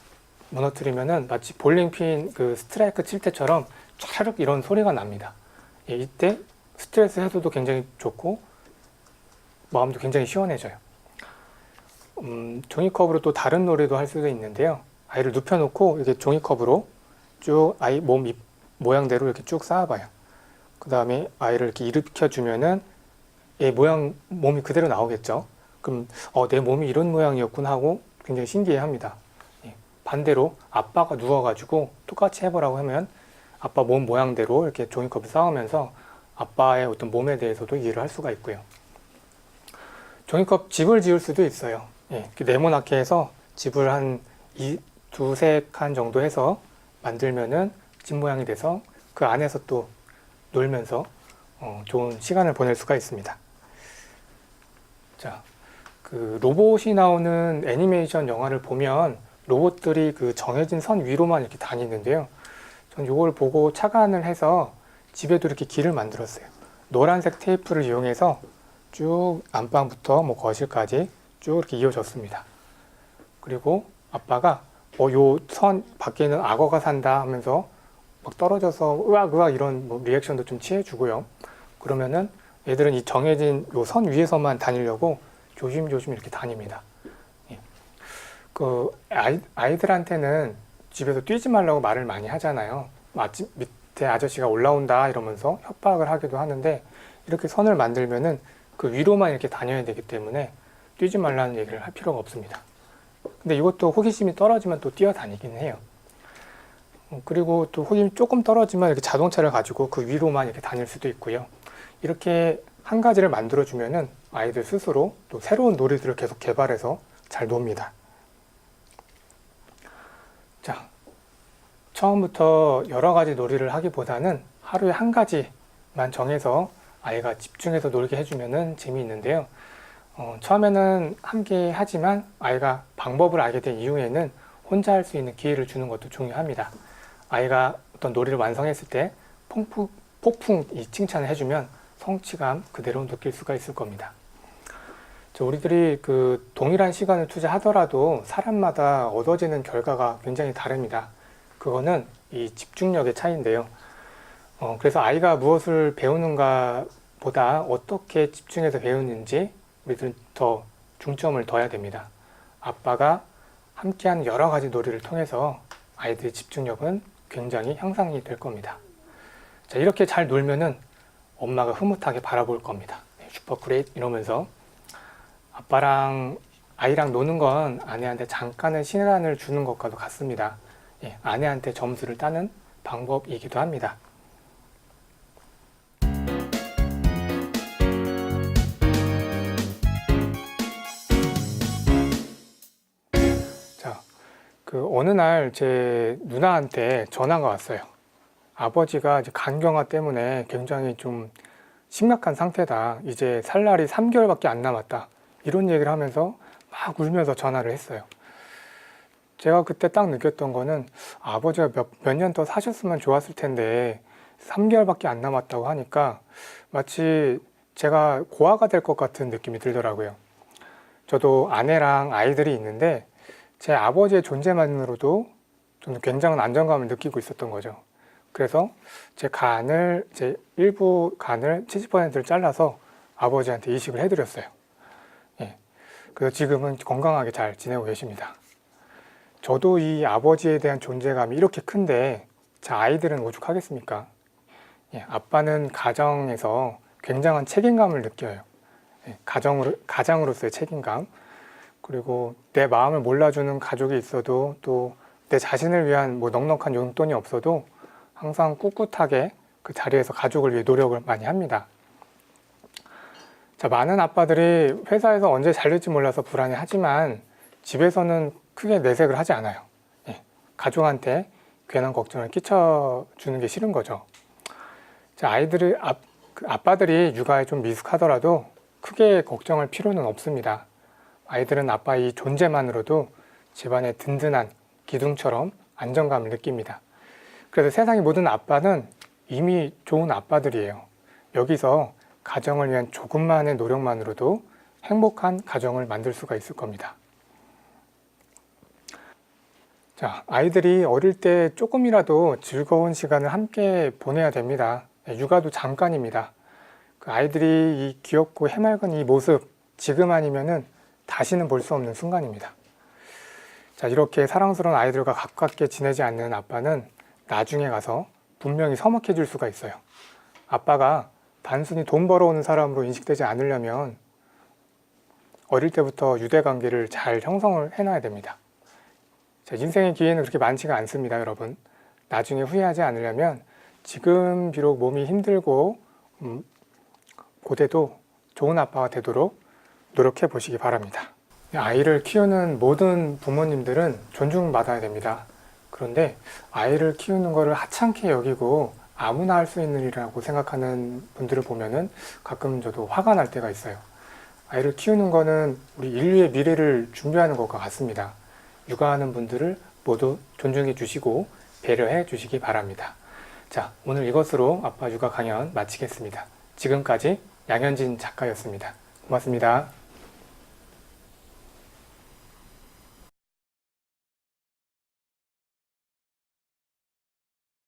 무너뜨리면은 마치 볼링핀 그 스트라이크 칠 때처럼 촤륵 이런 소리가 납니다. 예, 이때 스트레스 해소도 굉장히 좋고 마음도 굉장히 시원해져요. 종이컵으로 또 다른 놀이도 할 수도 있는데요. 아이를 눕혀놓고 이렇게 종이컵으로 쭉 아이 몸 모양대로 이렇게 쭉 쌓아봐요. 그 다음에 아이를 이렇게 일으켜주면은 얘 몸이 그대로 나오겠죠. 그럼 내 몸이 이런 모양이었구나 하고 굉장히 신기해합니다. 예, 반대로 아빠가 누워가지고 똑같이 해보라고 하면 아빠 몸 모양대로 이렇게 종이컵을 쌓으면서 아빠의 어떤 몸에 대해서도 이해를 할 수가 있고요. 종이컵 집을 지을 수도 있어요. 예, 네모나게 해서 집을 한 두세 칸 정도 해서 만들면은 집 모양이 돼서 그 안에서 또 놀면서 좋은 시간을 보낼 수가 있습니다. 자, 그 로봇이 나오는 애니메이션 영화를 보면 로봇들이 그 정해진 선 위로만 이렇게 다니는데요. 전 이걸 보고 착안을 해서 집에도 이렇게 길을 만들었어요. 노란색 테이프를 이용해서 쭉 안방부터 뭐 거실까지 쭉 이렇게 이어졌습니다. 그리고 아빠가 요 선 밖에는 악어가 산다 하면서 막 떨어져서 으악 이런 뭐 리액션도 좀 취해주고요. 그러면은 얘들은 이 정해진 요 선 위에서만 다니려고 조심조심 이렇게 다닙니다. 예. 그 아이들한테는 집에서 뛰지 말라고 말을 많이 하잖아요. 밑에 아저씨가 올라온다 이러면서 협박을 하기도 하는데 이렇게 선을 만들면은 그 위로만 이렇게 다녀야 되기 때문에 뛰지 말라는 얘기를 할 필요가 없습니다. 근데 이것도 호기심이 떨어지면 또 뛰어다니긴 해요. 그리고 또 호기심이 조금 떨어지면 이렇게 자동차를 가지고 그 위로만 이렇게 다닐 수도 있고요. 이렇게 한 가지를 만들어주면은 아이들 스스로 또 새로운 놀이들을 계속 개발해서 잘 놉니다. 자, 처음부터 여러 가지 놀이를 하기보다는 하루에 한 가지만 정해서 아이가 집중해서 놀게 해주면은 재미있는데요. 처음에는 함께 하지만 아이가 방법을 알게 된 이후에는 혼자 할 수 있는 기회를 주는 것도 중요합니다. 아이가 어떤 놀이를 완성했을 때 폭풍 칭찬을 해주면 성취감 그대로 느낄 수가 있을 겁니다. 우리들이 그 동일한 시간을 투자하더라도 사람마다 얻어지는 결과가 굉장히 다릅니다. 그거는 이 집중력의 차이인데요. 그래서 아이가 무엇을 배우는가 보다 어떻게 집중해서 배우는지 우리들은 더 중점을 둬야 됩니다. 아빠가 함께하는 여러 가지 놀이를 통해서 아이들의 집중력은 굉장히 향상이 될 겁니다. 자, 이렇게 잘 놀면은 엄마가 흐뭇하게 바라볼 겁니다. 슈퍼 그레이트 이러면서 아이랑 노는 건 아내한테 잠깐의 시간을 주는 것과도 같습니다. 예, 아내한테 점수를 따는 방법이기도 합니다. 자, 어느 날 제 누나한테 전화가 왔어요. 아버지가 이제 간경화 때문에 굉장히 좀 심각한 상태다. 이제 살 날이 3개월밖에 안 남았다. 이런 얘기를 하면서 막 울면서 전화를 했어요. 제가 그때 딱 느꼈던 거는 아버지가 몇 년 더 사셨으면 좋았을 텐데 3개월밖에 안 남았다고 하니까 마치 제가 고아가 될 것 같은 느낌이 들더라고요. 저도 아내랑 아이들이 있는데 제 아버지의 존재만으로도 저는 굉장한 안정감을 느끼고 있었던 거죠. 그래서 제 일부 간을 70%를 잘라서 아버지한테 이식을 해드렸어요. 예. 그래서 지금은 건강하게 잘 지내고 계십니다. 저도 이 아버지에 대한 존재감이 이렇게 큰데 제 아이들은 오죽하겠습니까? 예. 아빠는 가정에서 굉장한 책임감을 느껴요. 예. 가장으로서의 책임감. 그리고 내 마음을 몰라주는 가족이 있어도 또 내 자신을 위한 뭐 넉넉한 용돈이 없어도 항상 꿋꿋하게 그 자리에서 가족을 위해 노력을 많이 합니다. 자, 많은 아빠들이 회사에서 언제 잘릴지 몰라서 불안해하지만 집에서는 크게 내색을 하지 않아요. 예, 가족한테 괜한 걱정을 끼쳐주는 게 싫은 거죠. 자, 아빠들이 육아에 좀 미숙하더라도 크게 걱정할 필요는 없습니다. 아이들은 아빠의 존재만으로도 집안의 든든한 기둥처럼 안정감을 느낍니다. 그래서 세상의 모든 아빠는 이미 좋은 아빠들이에요. 여기서 가정을 위한 조금만의 노력만으로도 행복한 가정을 만들 수가 있을 겁니다. 자, 아이들이 어릴 때 조금이라도 즐거운 시간을 함께 보내야 됩니다. 육아도 잠깐입니다. 그 아이들이 이 귀엽고 해맑은 이 모습, 지금 아니면은 다시는 볼 수 없는 순간입니다. 자, 이렇게 사랑스러운 아이들과 가깝게 지내지 않는 아빠는 나중에 가서 분명히 서먹해질 수가 있어요. 아빠가 단순히 돈 벌어오는 사람으로 인식되지 않으려면 어릴 때부터 유대관계를 잘 형성을 해놔야 됩니다. 자, 인생의 기회는 그렇게 많지가 않습니다, 여러분. 나중에 후회하지 않으려면 지금 비록 몸이 힘들고 고대도 좋은 아빠가 되도록 노력해 보시기 바랍니다. 아이를 키우는 모든 부모님들은 존중받아야 됩니다. 그런데 아이를 키우는 것을 하찮게 여기고 아무나 할 수 있는 일이라고 생각하는 분들을 보면은 가끔 저도 화가 날 때가 있어요. 아이를 키우는 거는 우리 인류의 미래를 준비하는 것과 같습니다. 육아하는 분들을 모두 존중해 주시고 배려해 주시기 바랍니다. 자, 오늘 이것으로 아빠 육아 강연 마치겠습니다. 지금까지 양현진 작가였습니다. 고맙습니다.